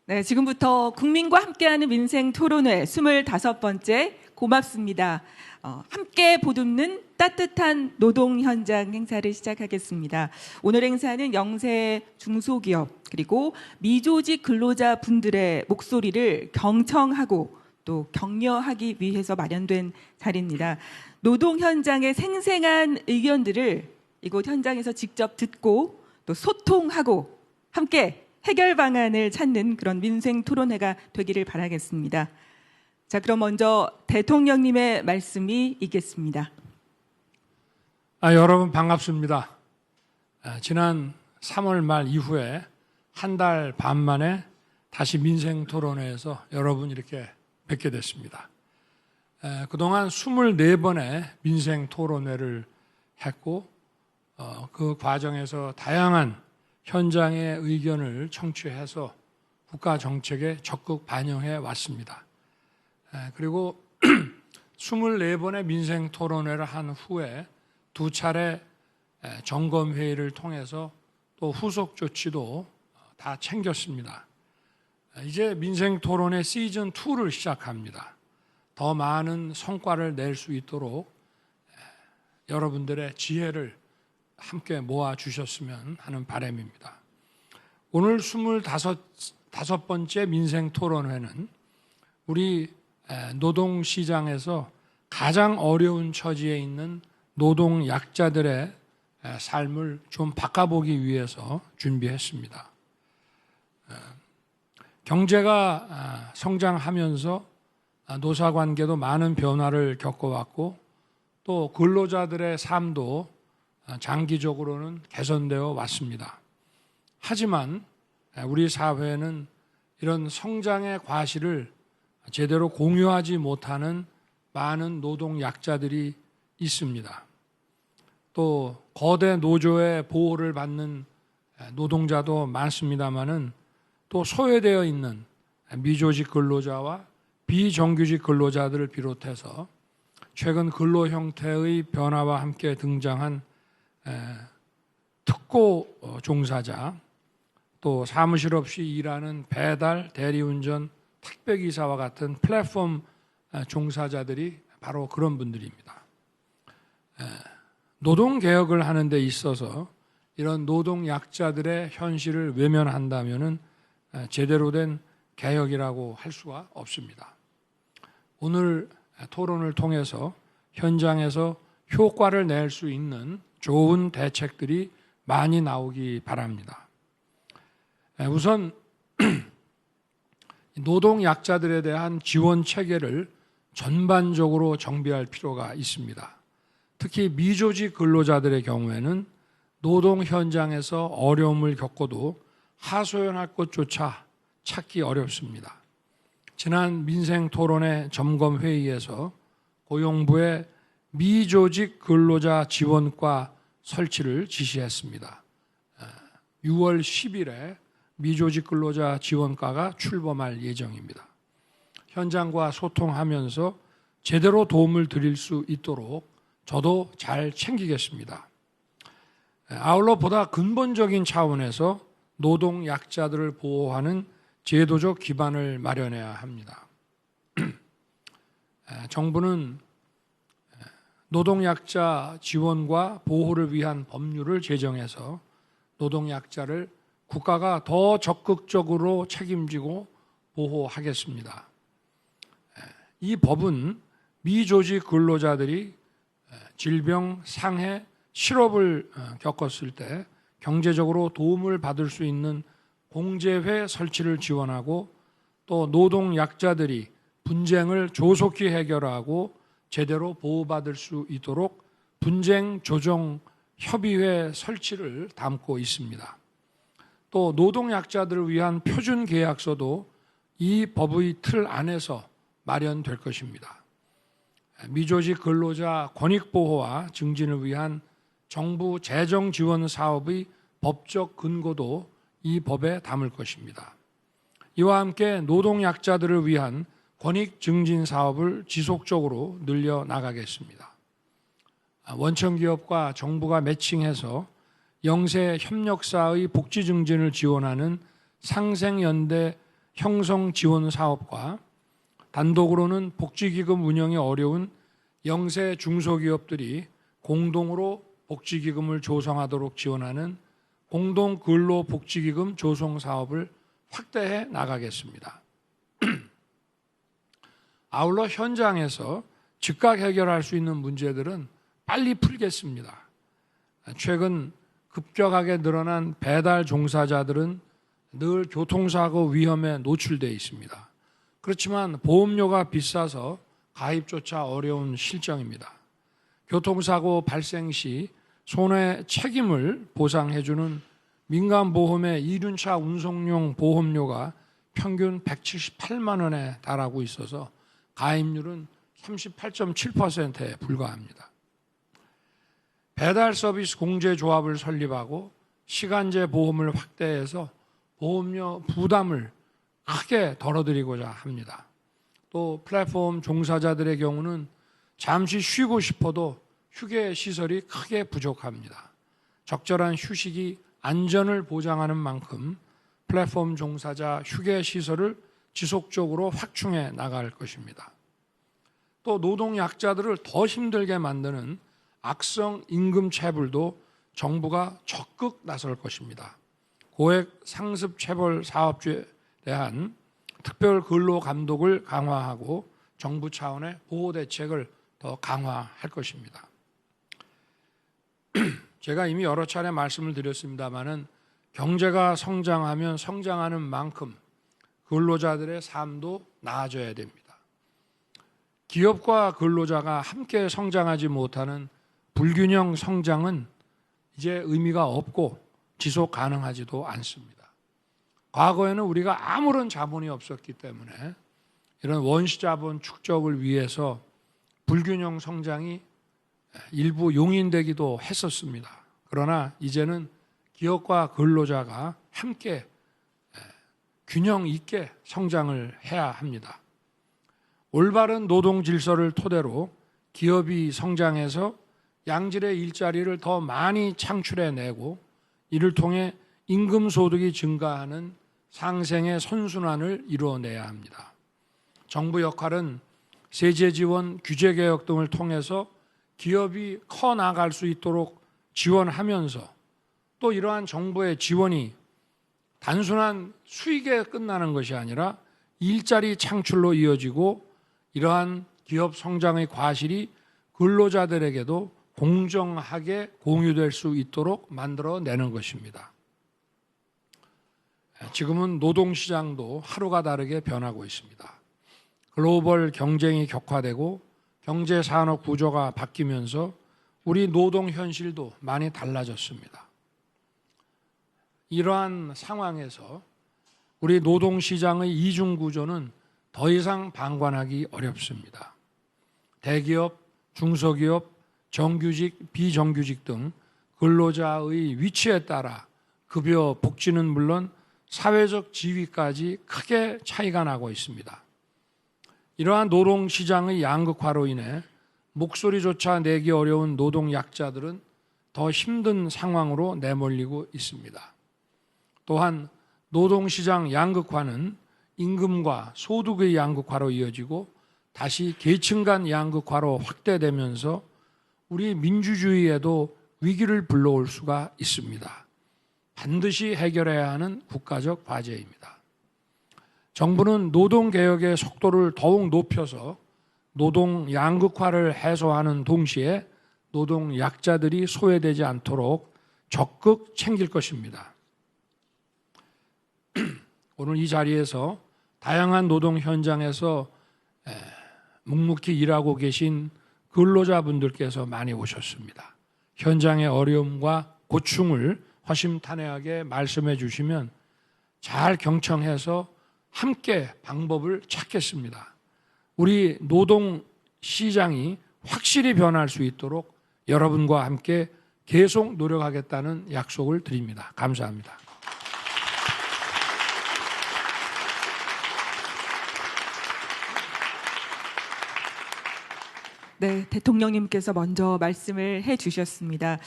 네, 지금부터 국민과 함께하는 민생 토론회 25번째 고맙습니다. 함께 보듬는 따뜻한 노동 현장 행사를 시작하겠습니다. 오늘 행사는 영세 중소기업 그리고 미조직 근로자 분들의 목소리를 경청하고 또 격려하기 위해서 마련된 자리입니다. 노동 현장의 생생한 의견들을 이곳 현장에서 직접 듣고 또 소통하고 함께 해결 방안을 찾는 그런 민생 토론회가 되기를 바라겠습니다. 자, 그럼 먼저 대통령님의 말씀이 있겠습니다. 여러분 반갑습니다. 지난 3월 말 이후에 한 달 반 만에 다시 민생 토론회에서 여러분 이렇게 뵙게 됐습니다. 그동안 24번의 민생 토론회를 했고 그 과정에서 다양한 현장의 의견을 청취해서 국가 정책에 적극 반영해 왔습니다. 그리고 24번의 민생 토론회를 한 후에 2차례 점검회의를 통해서 또 후속 조치도 다 챙겼습니다. 이제 민생 토론회 시즌 2를 시작합니다. 더 많은 성과를 낼 수 있도록 여러분들의 지혜를 함께 모아주셨으면 하는 바람입니다. 오늘 25번째 민생 토론회는 우리 노동시장에서 가장 어려운 처지에 있는 노동 약자들의 삶을 좀 바꿔보기 위해서 준비했습니다. 경제가 성장하면서 노사관계도 많은 변화를 겪어왔고 또 근로자들의 삶도 장기적으로는 개선되어 왔습니다. 하지만 우리 사회는 이런 성장의 과실을 제대로 공유하지 못하는 많은 노동 약자들이 있습니다. 또 거대 노조의 보호를 받는 노동자도 많습니다만은 또 소외되어 있는 미조직 근로자와 비정규직 근로자들을 비롯해서 최근 근로 형태의 변화와 함께 등장한 특고 종사자, 또 사무실 없이 일하는 배달, 대리운전, 택배기사와 같은 플랫폼 종사자들이 바로 그런 분들입니다. 노동개혁을 하는 데 있어서 이런 노동 약자들의 현실을 외면한다면 제대로 된 개혁이라고 할 수가 없습니다. 오늘 토론을 통해서 현장에서 효과를 낼 수 있는 좋은 대책들이 많이 나오기 바랍니다. 우선 노동 약자들에 대한 지원 체계를 전반적으로 정비할 필요가 있습니다. 특히 미조직 근로자들의 경우에는 노동 현장에서 어려움을 겪어도 하소연할 곳조차 찾기 어렵습니다. 지난 민생 토론회 점검 회의에서 고용부의 미조직 근로자 지원과 설치를 지시했습니다. 6월 10일에 미조직 근로자 지원과가 출범할 예정입니다. 현장과 소통하면서 제대로 도움을 드릴 수 있도록 저도 잘 챙기겠습니다. 아울러 보다 근본적인 차원에서 노동 약자들을 보호하는 제도적 기반을 마련해야 합니다. 정부는 노동약자 지원과 보호를 위한 법률을 제정해서 노동약자를 국가가 더 적극적으로 책임지고 보호하겠습니다. 이 법은 미조직 근로자들이 질병, 상해, 실업을 겪었을 때 경제적으로 도움을 받을 수 있는 공제회 설치를 지원하고 또 노동약자들이 분쟁을 조속히 해결하고 제대로 보호받을 수 있도록 분쟁 조정 협의회 설치를 담고 있습니다. 또 노동약자들을 위한 표준 계약서도 이 법의 틀 안에서 마련될 것입니다. 미조직 근로자 권익보호와 증진을 위한 정부 재정 지원 사업의 법적 근거도 이 법에 담을 것입니다. 이와 함께 노동약자들을 위한 권익 증진 사업을 지속적으로 늘려나가겠습니다. 원청기업과 정부가 매칭해서 영세 협력사의 복지 증진을 지원하는 상생연대 형성 지원 사업과 단독으로는 복지기금 운영이 어려운 영세 중소기업들이 공동으로 복지기금을 조성하도록 지원하는 공동근로복지기금 조성 사업을 확대해 나가겠습니다. 아울러 현장에서 즉각 해결할 수 있는 문제들은 빨리 풀겠습니다. 최근 급격하게 늘어난 배달 종사자들은 늘 교통사고 위험에 노출되어 있습니다. 그렇지만 보험료가 비싸서 가입조차 어려운 실정입니다. 교통사고 발생 시 손해 책임을 보상해주는 민간보험의 이륜차 운송용 보험료가 평균 178만 원에 달하고 있어서 가입률은 38.7%에 불과합니다. 배달 서비스 공제조합을 설립하고 시간제 보험을 확대해서 보험료 부담을 크게 덜어드리고자 합니다. 또 플랫폼 종사자들의 경우는 잠시 쉬고 싶어도 휴게 시설이 크게 부족합니다. 적절한 휴식이 안전을 보장하는 만큼 플랫폼 종사자 휴게 시설을 지속적으로 확충해 나갈 것입니다. 또 노동 약자들을 더 힘들게 만드는 악성 임금 체불도 정부가 적극 나설 것입니다. 고액 상습 체벌 사업주에 대한 특별 근로 감독을 강화하고 정부 차원의 보호 대책을 더 강화할 것입니다. 제가 이미 여러 차례 말씀을 드렸습니다마는 경제가 성장하면 성장하는 만큼 근로자들의 삶도 나아져야 됩니다. 기업과 근로자가 함께 성장하지 못하는 불균형 성장은 이제 의미가 없고 지속 가능하지도 않습니다. 과거에는 우리가 아무런 자본이 없었기 때문에 이런 원시자본 축적을 위해서 불균형 성장이 일부 용인되기도 했었습니다. 그러나 이제는 기업과 근로자가 함께 균형 있게 성장을 해야 합니다. 올바른 노동 질서를 토대로 기업이 성장해서 양질의 일자리를 더 많이 창출해내고 이를 통해 임금 소득이 증가하는 상생의 선순환을 이루어내야 합니다. 정부 역할은 세제 지원, 규제 개혁 등을 통해서 기업이 커 나갈 수 있도록 지원하면서 또 이러한 정부의 지원이 단순한 수익에 끝나는 것이 아니라 일자리 창출로 이어지고 이러한 기업 성장의 과실이 근로자들에게도 공정하게 공유될 수 있도록 만들어내는 것입니다. 지금은 노동시장도 하루가 다르게 변하고 있습니다. 글로벌 경쟁이 격화되고 경제산업 구조가 바뀌면서 우리 노동 현실도 많이 달라졌습니다. 이러한 상황에서 우리 노동시장의 이중 구조는 더 이상 방관하기 어렵습니다. 대기업, 중소기업, 정규직, 비정규직 등 근로자의 위치에 따라 급여, 복지는 물론 사회적 지위까지 크게 차이가 나고 있습니다. 이러한 노동시장의 양극화로 인해 목소리조차 내기 어려운 노동 약자들은 더 힘든 상황으로 내몰리고 있습니다. 또한 노동시장 양극화는 임금과 소득의 양극화로 이어지고 다시 계층 간 양극화로 확대되면서 우리 민주주의에도 위기를 불러올 수가 있습니다. 반드시 해결해야 하는 국가적 과제입니다. 정부는 노동개혁의 속도를 더욱 높여서 노동 양극화를 해소하는 동시에 노동 약자들이 소외되지 않도록 적극 챙길 것입니다. 오늘 이 자리에서 다양한 노동 현장에서 묵묵히 일하고 계신 근로자분들께서 많이 오셨습니다. 현장의 어려움과 고충을 허심탄회하게 말씀해 주시면 잘 경청해서 함께 방법을 찾겠습니다. 우리 노동 시장이 확실히 변할 수 있도록 여러분과 함께 계속 노력하겠다는 약속을 드립니다. 감사합니다. 네, 대통령님께서 먼저 말씀을 해 주셨습니다.